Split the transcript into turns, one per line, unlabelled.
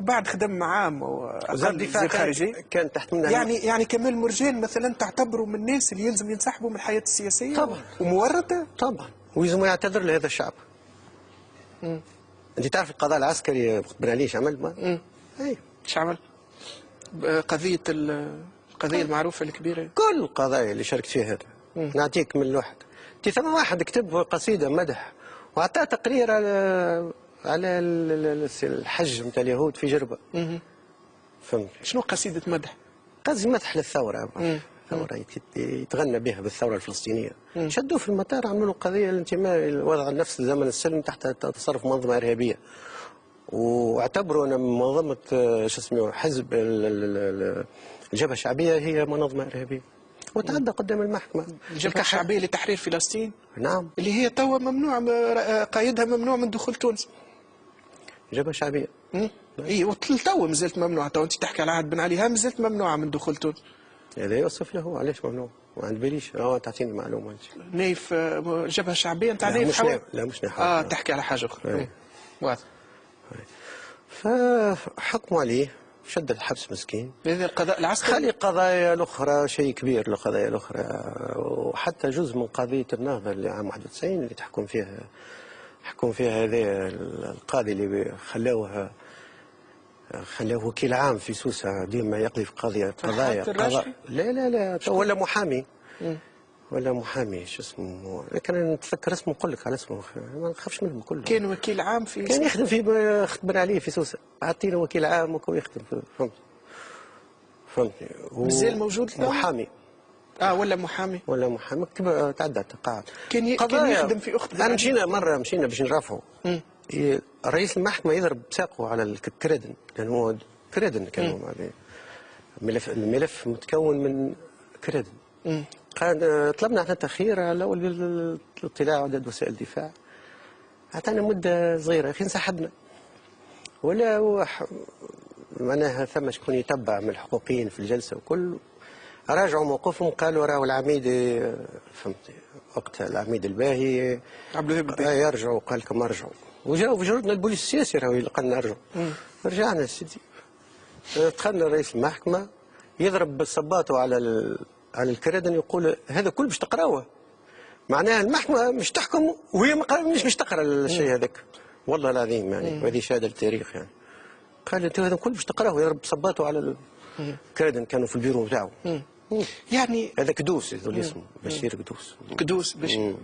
وبعد خدم معام
وزير الدفاع
خارجي
كان تحت منها.
يعني كمال مرجان مثلا تعتبره من الناس اللي يلزم ينسحبوا من الحياه السياسيه؟
طبعا.
ومورطه
طبعا، ويلزم يعتذر لهذا الشعب. انت تعرف القضاء العسكري وقت بن علي ايش عمل؟ ما اي
ايش عمل؟ القضيه المعروفه الكبيره،
كل القضايا اللي شاركت فيها هذا. نعطيك من الواحد. انت ثم واحد كتب قصيده مدح واعطاه تقرير على الحج نتاع اليهود في جربه. فهمت؟
شنو قصيده مدح؟
قصدي مدح للثوره. ثورة يتغنى بها بالثورة الفلسطينية. شدوه في المطار، عملوا له قضية الانتماء وضع النفس زمن السلم تحت تصرف منظمة إرهابية. واعتبروا أن منظمة شو اسمه حزب الجبهة الشعبية هي منظمة إرهابية. وتعدى قدام المحكمة.
الجبهة الشعبية لتحرير فلسطين؟
نعم.
اللي هي توا ممنوع، قايدها ممنوع من دخول تونس.
الجبهة الشعبية.
اي وتوا مازالت ممنوعة. تو انت تحكي على عهد بن علي، مازالت ممنوعة من دخول تونس.
هذا يوصف له علاش ممنوع؟ ما عند باليش. تعطيني معلومة.
نايف الجبهة الشعبية نتاع نايف
حواء؟ لا مش نايف حواء.
تحكي على حاجة أخرى. واضح.
فحكموا عليه، شد الحبس مسكين.
هذا القضاء العسكري.
خلي القضايا الأخرى شيء كبير، القضايا الأخرى وحتى جزء من قضية النهضة اللي عام 91 اللي حكم فيها هذا القاضي اللي خلوه وكيل عام في سوسة ديما يقضي في قضايا. لا ولا محامي شو اسمه، لكن انا نتذكر اسمه نقول لك على اسمه، ما نخافش منهم كلهم.
كان وكيل عام في
كان يخدم في خدمنا عليه في سوسة، عطينا وكيل عام وكو يخدم فهمتني.
مازال موجود
محامي.
ولا محامي
تعدى تقاعد.
كان يخدم في اخت.
انا مشينا باش نرافعوا. رئيس المحكمة يضرب بساقه على الكريدن، لأن هو كريدن كانوا الملف متكون من كريدن. طلبنا احنا تأخير على أول الاطلاع عدد وسائل الدفاع. أعطانا مدة صغيرة، أخي انسحبنا. ولا معناها ثم شكون يتبع من الحقوقيين في الجلسة وكل راجعوا موقفهم، قالوا راهو العميد فهمتي وقتها العميد الباهي
عبد الوهاب الباهي
يرجعوا، قال لكم ارجعوا. وجاوا في جردنا البوليس السياسي راهو يلقى لنا نرجعوا. رجعنا سيدي، دخلنا رئيس المحكمة يضرب بالصباطه على الكريدن، يقول هذا كل باش تقراوه. معناها المحكمة مش تحكم وهي مش باش تقرا الشيء هذاك. والله العظيم يعني، وهذه شهادة للتاريخ يعني. قال انت هذا كل باش تقراوه، يضرب بصباطه على الكريدن، كانوا في البيرو بتاعه.
يعني
هذا كدوس، هذول اسمه بشير كدوس.
بشير.